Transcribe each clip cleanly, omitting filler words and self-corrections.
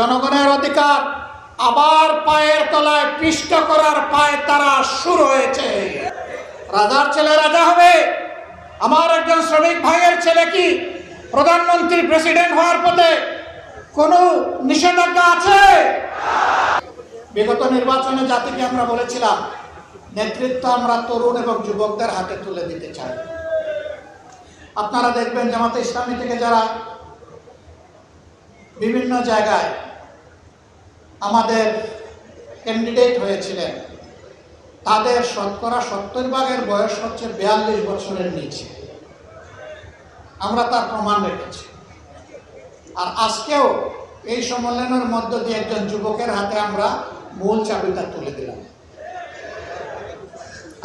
জনগণের অধিকার আবার পায়ের তলায় পিষ্ট করার পায়ে তারা শুরু হয়েছে। রাজার ছেলে রাজা হবে। আমার একজন শ্রমিক ভাইয়ের ছেলে কি প্রধানমন্ত্রী প্রেসিডেন্ট হওয়ার পথে কোনো নিষেধাজ্ঞা আছে? বিগত নির্বাচনে জাতিকে আমরা বলেছিলাম নেতৃত্ব আমরা তরুণ এবং যুবকদের হাতে তুলে দিতে চাই। আপনারা দেখবেন জামাতে ইসলামী থেকে যারা বিভিন্ন জায়গায় আমাদের ক্যান্ডিডেট হয়েছিলেন তাদের শতকরা 70% বয়স হচ্ছে 42 বছরের নিচে। আমরা তার প্রমাণ রেখেছি। আর আজকেও এই সম্মেলনের মধ্য দিয়ে একজন যুবকের হাতে আমরা মূল চাবিটা তুলে দিলাম।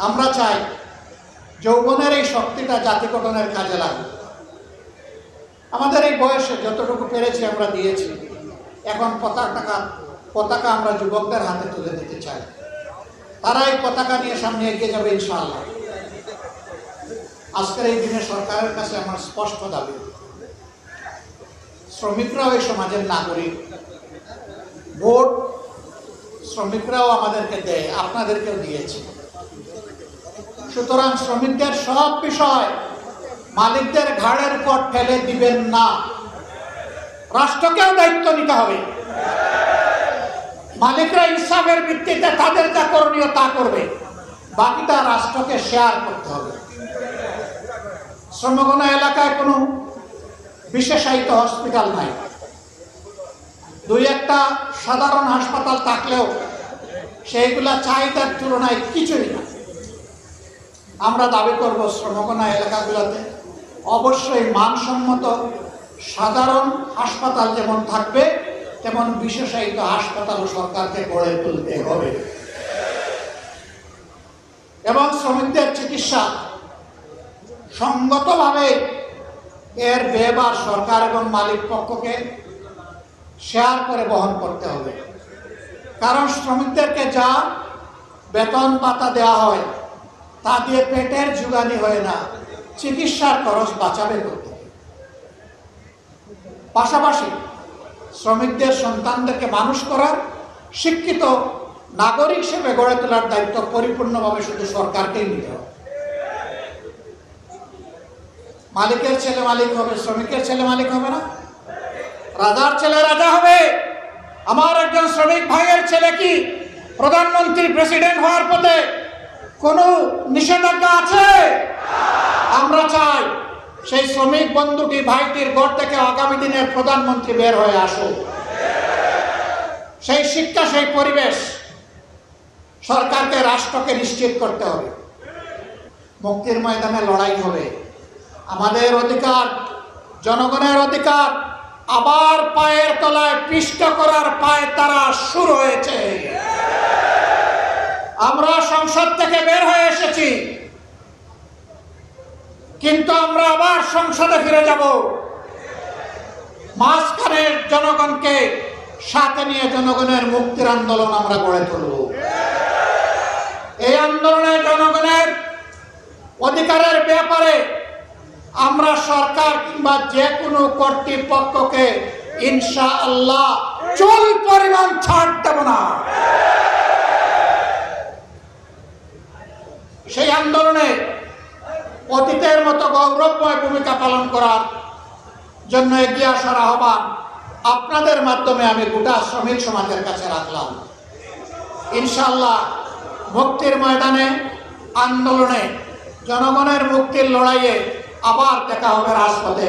আমরা চাই যৌবনের এই শক্তিটা জাতি গঠনের কাজে লাগবে। আমাদের এই বয়সে যতটুকু পেরেছি আমরা দিয়েছি। এখন পতাকা আমরা যুবকদের হাতে তুলে দিতে চাই। তারা এই পতাকা নিয়ে সামনে এগিয়ে যাবে ইনশাআল্লাহ। আজকের এই দিনে সরকারের কাছে আমার স্পষ্ট দাবি, শ্রমিকরাও এই সমাজের নাগরিক। ভোট শ্রমিকরাও আমাদেরকে দেয়, আপনাদেরকেও দিয়েছে। সুতরাং শ্রমিকদের সব বিষয় মালিকদের ঘাড়ের উপর ফেলে দিবেন না। রাষ্ট্রকেও দায়িত্ব নিতে হবে। মালিকরা ইনসাফের ভিত্তিতে তাদের যা করণীয় তা করবে, বাকিটা রাষ্ট্রকে শেয়ার করতে হবে। শ্রমগণ এলাকায় কোনো বিশেষায়িত হসপিটাল নাই। দুই একটা সাধারণ হাসপাতাল থাকলেও সেইগুলা চাহিদার তুলনায় কিছুই না। আমরা দাবি করব শ্রমগণা এলাকাগুলোতে অবশ্যই মানসম্মত সাধারণ হাসপাতাল যেমন থাকবে তেমন বিশেষায়িত হাসপাতালও সরকারকে গড়ে তুলতে হবে এবং শ্রমিকদের চিকিৎসা সঙ্গতভাবে এর ব্যয়ভার সরকার এবং মালিক পক্ষকে শেয়ার করে বহন করতে হবে। কারণ শ্রমিকদেরকে যা বেতন ভাতা দেওয়া হয় তা দিয়ে পেটের জোগানি হয় না, চিকিৎসার খরচ বাঁচাবে করতে। পাশাপাশি শ্রমিকদের সন্তানদেরকে মানুষ করার শিক্ষিত নাগরিক হিসেবে গড়ে তোলার দায়িত্ব পরিপূর্ণভাবে শুধু সরকারকেই নিতে হবে। মালিকের ছেলে মালিক হবে, শ্রমিকের ছেলে মালিক হবে না। রাজার ছেলে রাজা হবে। আমার একজন শ্রমিক ভাইয়ের ছেলে কি প্রধানমন্ত্রী প্রেসিডেন্ট হওয়ার পথে কোনো নিষেধাজ্ঞা আছে? আমরা চাই সেই শ্রমিক বন্ধুটি ভাইটির ঘর থেকে আগামী দিনের প্রধানমন্ত্রী বের হয়ে আসুক। সেই শিক্ষা, সেই পরিবেশ সরকারকে, রাষ্ট্রকে নিশ্চিত করতে হবে। মুক্তির ময়দানে লড়াই হবে। আমাদের অধিকার, জনগণের অধিকার আবার পায়ের তলায় পিষ্ট করার পায়ে তারা শুরু হয়েছে। আমরা সংসদ থেকে বের হয়ে এসেছি, কিন্তু আমরা আবার সংসদে ফিরে যাব। মাঝখানে জনগণকে সাথে নিয়ে জনগণের মুক্তির আন্দোলন আমরা গড়ে তুলব। এই আন্দোলনে জনগণের অধিকারের ব্যাপারে আমরা সরকার কিংবা যে কোনো কর্তৃপক্ষকে ইনশাআল্লাহ চুল পরিমাণ ছাড় দেব না। সেই আন্দোলনে অতীতের মতো গৌরবময় ভূমিকা পালন করার জন্য এগিয়ে আসার আহ্বান আপনাদের মাধ্যমে আমি গোটা শ্রমিক সমাজের কাছে রাখলাম। ইনশাআল্লাহ মুক্তির ময়দানে, আন্দোলনে, জনগণের মুক্তির লড়াইয়ে আবার দেখা হবে রাজপথে।